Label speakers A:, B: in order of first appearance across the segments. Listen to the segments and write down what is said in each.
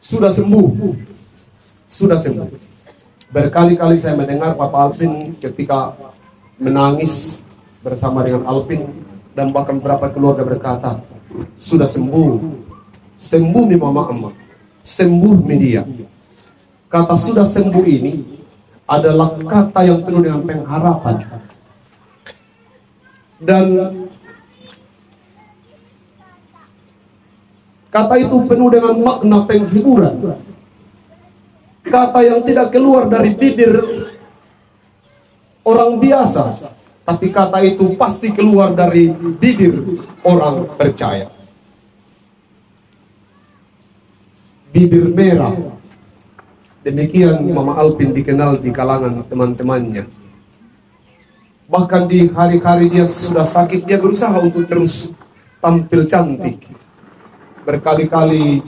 A: sudah sembuh, sudah sembuh. Berkali-kali saya mendengar Papa Alvin ketika menangis bersama dengan Alvin, dan bahkan beberapa keluarga berkata, sudah sembuh, sembuh nih mama emak, sembuh nih dia. Kata sudah sembuh ini adalah kata yang penuh dengan pengharapan. Dan kata itu penuh dengan makna penghiburan. Kata yang tidak keluar dari bibir orang biasa, tapi kata itu pasti keluar dari bibir orang percaya. Bibir merah. Demikian Mama Alvin dikenal di kalangan teman-temannya. Bahkan di hari-hari dia sudah sakit, dia berusaha untuk terus tampil cantik. Berkali-kali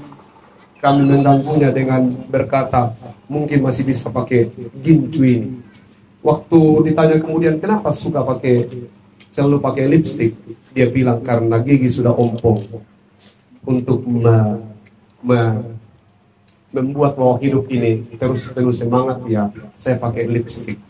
A: kami mengganggunya dengan berkata, mungkin masih bisa pakai gincu ini. Waktu ditanya kemudian kenapa suka selalu pakai lipstick, dia bilang karena gigi sudah ompong. Untuk membuat bahwa hidup ini terus semangat, ya saya pakai lipstick.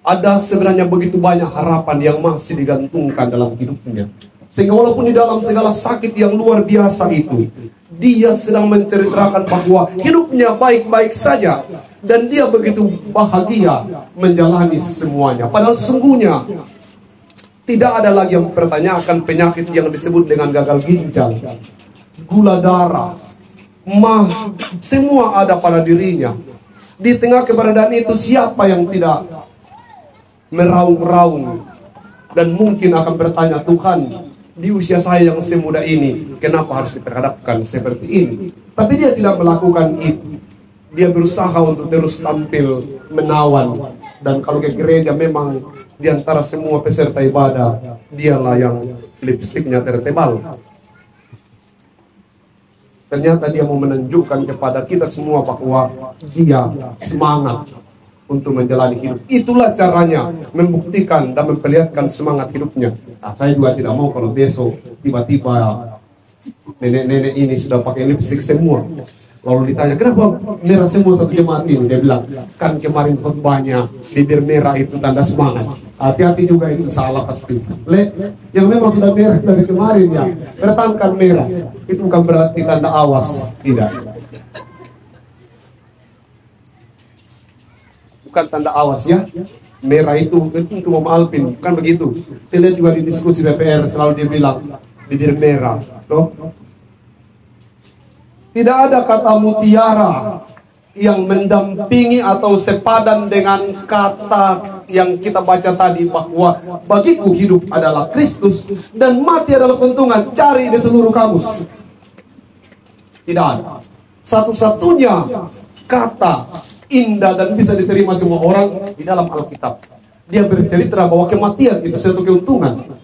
A: Ada sebenarnya begitu banyak harapan yang masih digantungkan dalam hidupnya, sehingga walaupun di dalam segala sakit yang luar biasa itu, dia sedang menceritakan bahwa hidupnya baik-baik saja, dan dia begitu bahagia menjalani semuanya. Padahal sesungguhnya tidak ada lagi yang mempertanyakan penyakit yang disebut dengan gagal ginjal, gula darah, semua ada pada dirinya. Di tengah keberadaan itu, siapa yang tidak meraung-raung dan mungkin akan bertanya, Tuhan, di usia saya yang semuda ini, kenapa harus diperhadapkan seperti ini? Tapi dia tidak melakukan itu. Dia berusaha untuk terus tampil menawan. Dan kalau ke gereja, memang di antara semua peserta ibadah, dialah yang lipstiknya tertebal. Ternyata dia mau menunjukkan kepada kita semua bahwa dia semangat untuk menjalani hidup. Itulah caranya membuktikan dan memperlihatkan semangat hidupnya. Nah, saya juga tidak mau kalau besok tiba-tiba nenek-nenek ini sudah pakai lipstick semua. Lalu ditanya, kenapa merah semua satu jemaat ini? Dia bilang, kan kemarin khotbahnya bibir merah itu tanda semangat. Hati-hati juga, itu salah pasti. Yang memang sudah merah dari kemarin ya, bertangkan merah. Itu bukan berarti tanda awas, tidak. Bukan tanda awas ya. Merah itu untuk Mama Alvin, kan begitu. Saya lihat juga di diskusi BPR selalu dia bilang bibir merah, loh. Tidak ada kata mutiara yang mendampingi atau sepadan dengan kata yang kita baca tadi, bahwa bagiku hidup adalah Kristus dan mati adalah keuntungan. Cari di seluruh kamus. Tidak ada. Satu-satunya kata indah dan bisa diterima semua orang di dalam Alkitab. Dia bercerita bahwa kematian itu satu keuntungan.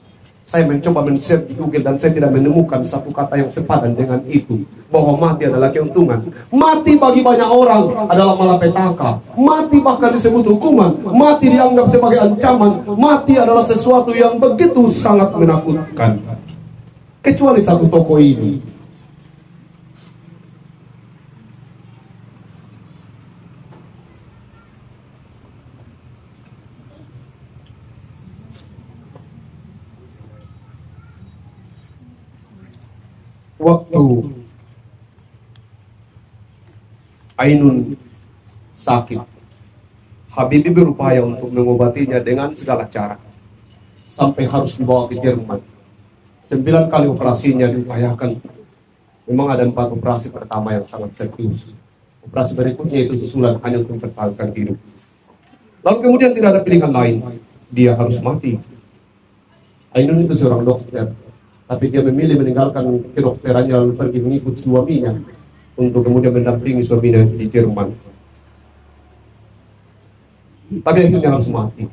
A: Saya mencoba men-search di Google dan saya tidak menemukan satu kata yang sepadan dengan itu, bahwa mati adalah keuntungan. Mati bagi banyak orang adalah malapetaka. Mati bahkan disebut hukuman. Mati dianggap sebagai ancaman. Mati adalah sesuatu yang begitu sangat menakutkan. Kecuali satu tokoh ini. Waktu Ainun sakit, Habibie berupaya untuk mengobatinya dengan segala cara, sampai harus dibawa ke Jerman. 9 kali operasinya diupayakan. Memang ada 4 operasi pertama yang sangat serius. Operasi berikutnya itu susulan hanya untuk mempertahankan hidup. Lalu kemudian tidak ada pilihan lain, dia harus mati. Ainun itu seorang dokter, tapi dia memilih meninggalkan kedokterannya lalu pergi mengikut suaminya untuk kemudian mendampingi suaminya di Jerman. Tapi akhirnya harus mati.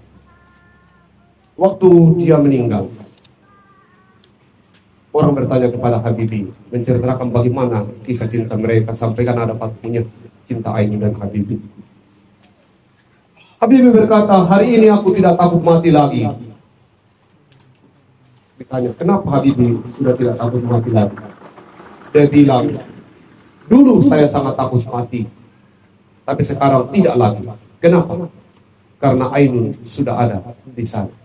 A: Waktu dia meninggal, orang bertanya kepada Habibie, menceritakan bagaimana kisah cinta mereka, sampaikan ada patungnya cinta Ainun dan Habibie. Habibie berkata, hari ini aku tidak takut mati lagi. Ditanya, kenapa Habibie sudah tidak takut mati lagi? Dia bilang, Dulu saya sangat takut mati, tapi sekarang tidak lagi. Kenapa? Karena Ainun sudah ada di sana.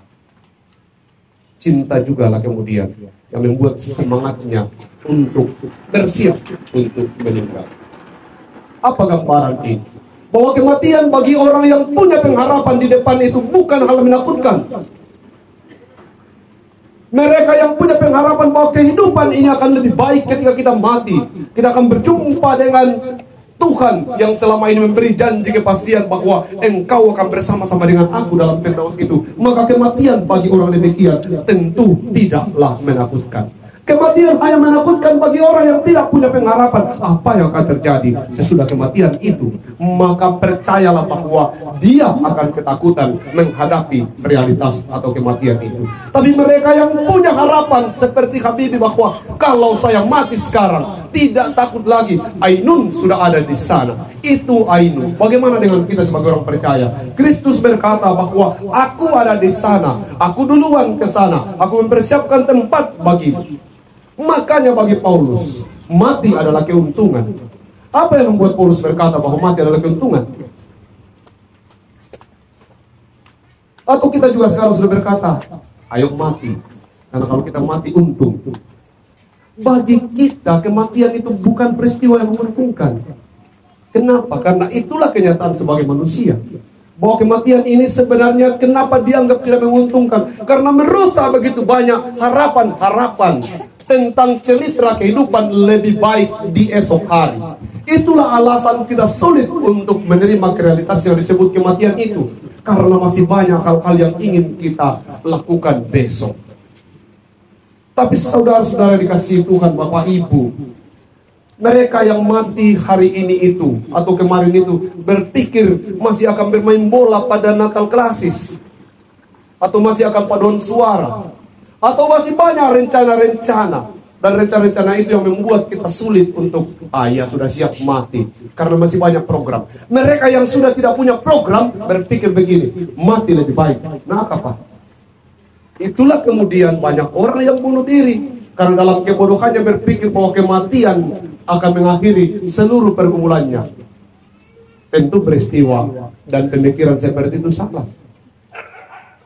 A: Cinta juga lah kemudian yang membuat semangatnya untuk bersiap untuk meninggal. Apa gambaran ini? Bahwa kematian bagi orang yang punya pengharapan di depan itu bukan hal menakutkan. Mereka yang punya pengharapan bahwa kehidupan ini akan lebih baik ketika kita mati. Kita akan berjumpa dengan Tuhan yang selama ini memberi janji kepastian bahwa engkau akan bersama-sama dengan aku dalam Firdaus itu. Maka kematian bagi orang demikian tentu tidaklah menakutkan. Kematian hanya menakutkan bagi orang yang tidak punya pengharapan. Apa yang akan terjadi sesudah kematian itu? Maka percayalah bahwa dia akan ketakutan menghadapi realitas atau kematian itu. Tapi mereka yang punya harapan seperti Habibie bahwa kalau saya mati sekarang, tidak takut lagi. Ainun sudah ada di sana. Itu Ainun. Bagaimana dengan kita sebagai orang percaya? Kristus berkata bahwa aku ada di sana. Aku duluan ke sana. Aku mempersiapkan tempat bagimu. Makanya bagi Paulus, mati adalah keuntungan. Apa yang membuat Paulus berkata bahwa mati adalah keuntungan? Atau kita juga sekarang sudah berkata, ayo mati. Karena kalau kita mati untung. Bagi kita kematian itu bukan peristiwa yang menguntungkan. Kenapa? Karena itulah kenyataan sebagai manusia. Bahwa kematian ini sebenarnya kenapa dianggap tidak menguntungkan? Karena merusak begitu banyak harapan-harapan tentang cerita kehidupan lebih baik di esok hari. Itulah alasan kita sulit untuk menerima realitas yang disebut kematian itu. Karena masih banyak hal-hal yang ingin kita lakukan besok. Tapi saudara-saudara dikasihi Tuhan, Bapak Ibu, mereka yang mati hari ini itu atau kemarin itu berpikir masih akan bermain bola pada Natal klasis, atau masih akan paduan suara, atau masih banyak rencana-rencana. Dan rencana-rencana itu yang membuat kita sulit untuk ya sudah siap mati karena masih banyak program. Mereka yang sudah tidak punya program berpikir begini, mati lebih baik. Nah apa? Itulah kemudian banyak orang yang bunuh diri karena dalam kebodohannya berpikir bahwa kematian akan mengakhiri seluruh pergumulannya. Tentu peristiwa dan pemikiran seperti itu salah.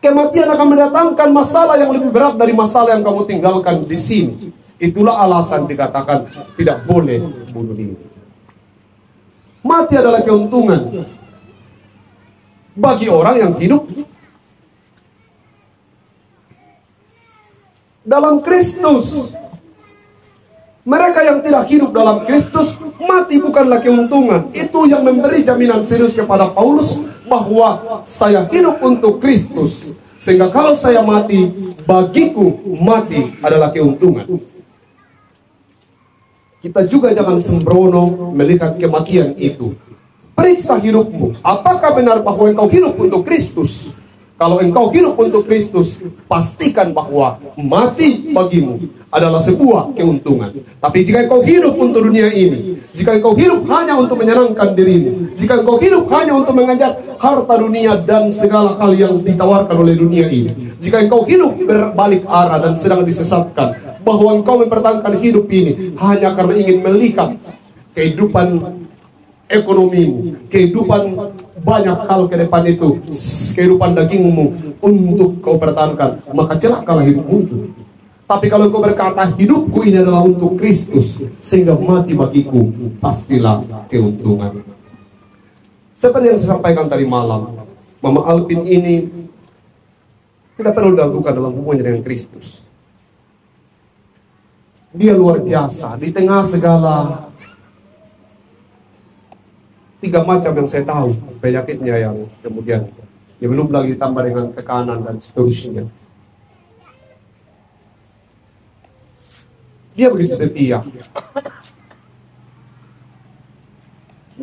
A: Kematian akan mendatangkan masalah yang lebih berat dari masalah yang kamu tinggalkan di sini. Itulah alasan dikatakan tidak boleh bunuh diri. Mati adalah keuntungan bagi orang yang hidup dalam Kristus. Mereka yang tidak hidup dalam Kristus, mati bukanlah keuntungan. Itu yang memberi jaminan serius kepada Paulus bahwa saya hidup untuk Kristus. Sehingga kalau saya mati, bagiku mati adalah keuntungan. Kita juga jangan sembrono melihat kematian itu. Periksa hidupmu. Apakah benar bahwa engkau hidup untuk Kristus? Kalau engkau hidup untuk Kristus, pastikan bahwa mati bagimu adalah sebuah keuntungan. Tapi jika engkau hidup untuk dunia ini, jika engkau hidup hanya untuk menyenangkan dirimu, jika engkau hidup hanya untuk mengejar harta dunia dan segala hal yang ditawarkan oleh dunia ini, jika engkau hidup berbalik arah dan sedang disesatkan, bahwa engkau mempertahankan hidup ini hanya karena ingin melihat kehidupan ekonomimu, kehidupan banyak hal ke depan itu, kehidupan dagingmu untuk kau pertahankan, maka celakalah hidupmu itu. Tapi kalau kau berkata hidupku ini adalah untuk Kristus, sehingga mati bagiku pastilah keuntungan. Seperti yang saya sampaikan tadi malam, Mama Alpin ini tidak perlu dilakukan dalam hubungannya dengan Kristus. Dia luar biasa di tengah segala 3 macam yang saya tahu penyakitnya yang kemudian ya belum lagi ditambah dengan tekanan dan seterusnya. Dia begitu setia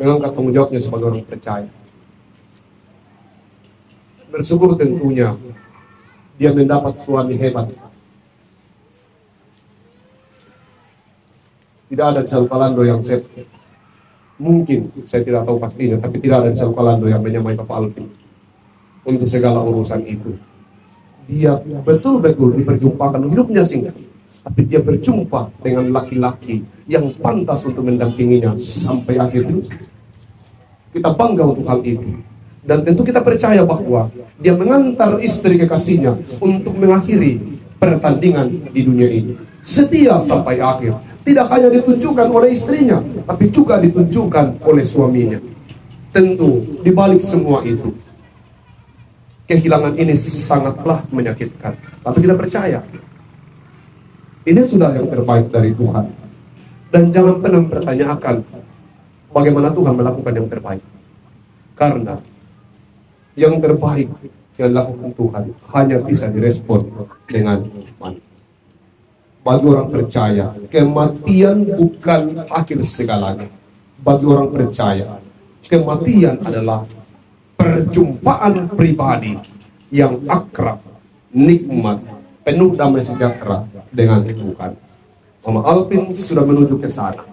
A: mengangkat tanggung jawabnya sebagai orang percaya. Bersyukur tentunya dia mendapat suami hebat. Tidak ada di Salkalando yang mungkin, saya tidak tahu pastinya, tapi tidak ada di Salkalando yang menyamai Bapak Alvin untuk segala urusan itu. Dia betul-betul diperjumpakan, hidupnya singkat. tapi dia berjumpa dengan laki-laki yang pantas untuk mendampinginya sampai akhir hidup. Kita bangga untuk hal itu. Dan tentu kita percaya bahwa dia mengantar istri kekasihnya untuk mengakhiri pertandingan di dunia ini. Setia sampai akhir. Tidak hanya ditunjukkan oleh istrinya, tapi juga ditunjukkan oleh suaminya. Tentu di balik semua itu, kehilangan ini sangatlah menyakitkan. Tapi kita percaya ini sudah yang terbaik dari Tuhan. Dan jangan pernah mempertanyakan bagaimana Tuhan melakukan yang terbaik. Karena yang terbaik yang dilakukan Tuhan hanya bisa direspon dengan iman. Bagi orang percaya, kematian bukan akhir segalanya. Bagi orang percaya, kematian adalah perjumpaan pribadi yang akrab, nikmat, penuh damai sejahtera dengan Tuhan. Mama Alvin sudah menuju ke sana.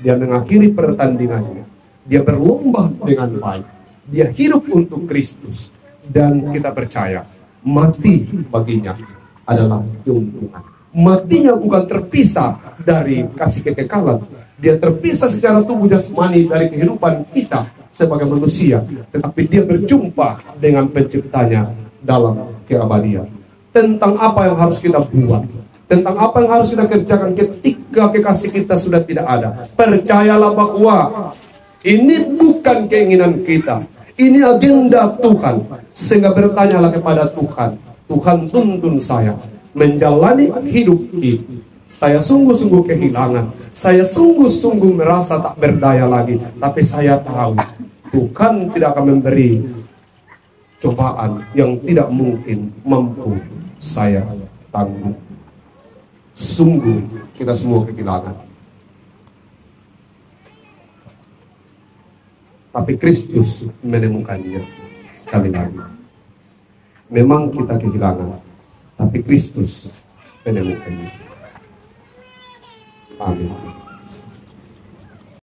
A: Dia mengakhiri pertandingannya. Dia berlomba dengan baik. Dia hidup untuk Kristus. Dan kita percaya, mati baginya adalah keuntungan. Matinya bukan terpisah dari kasih kekekalan. Dia terpisah secara tubuh jasmani dari kehidupan kita sebagai manusia. Tetapi dia berjumpa dengan penciptanya dalam keabadian. Tentang apa yang harus kita buat, tentang apa yang harus kita kerjakan ketika kekasih kita sudah tidak ada. Percayalah bahwa ini bukan keinginan kita, ini agenda Tuhan. Sehingga bertanyalah kepada Tuhan, Tuhan tuntun saya menjalani hidup ini. Saya sungguh-sungguh kehilangan, saya sungguh-sungguh merasa tak berdaya lagi. Tapi saya tahu Tuhan tidak akan memberi cobaan yang tidak mungkin mampu saya tanggung. Sungguh kita semua kehilangan, tapi Kristus menemukannya. Sekali lagi, memang kita kehilangan, tapi Kristus menemukannya. Amin.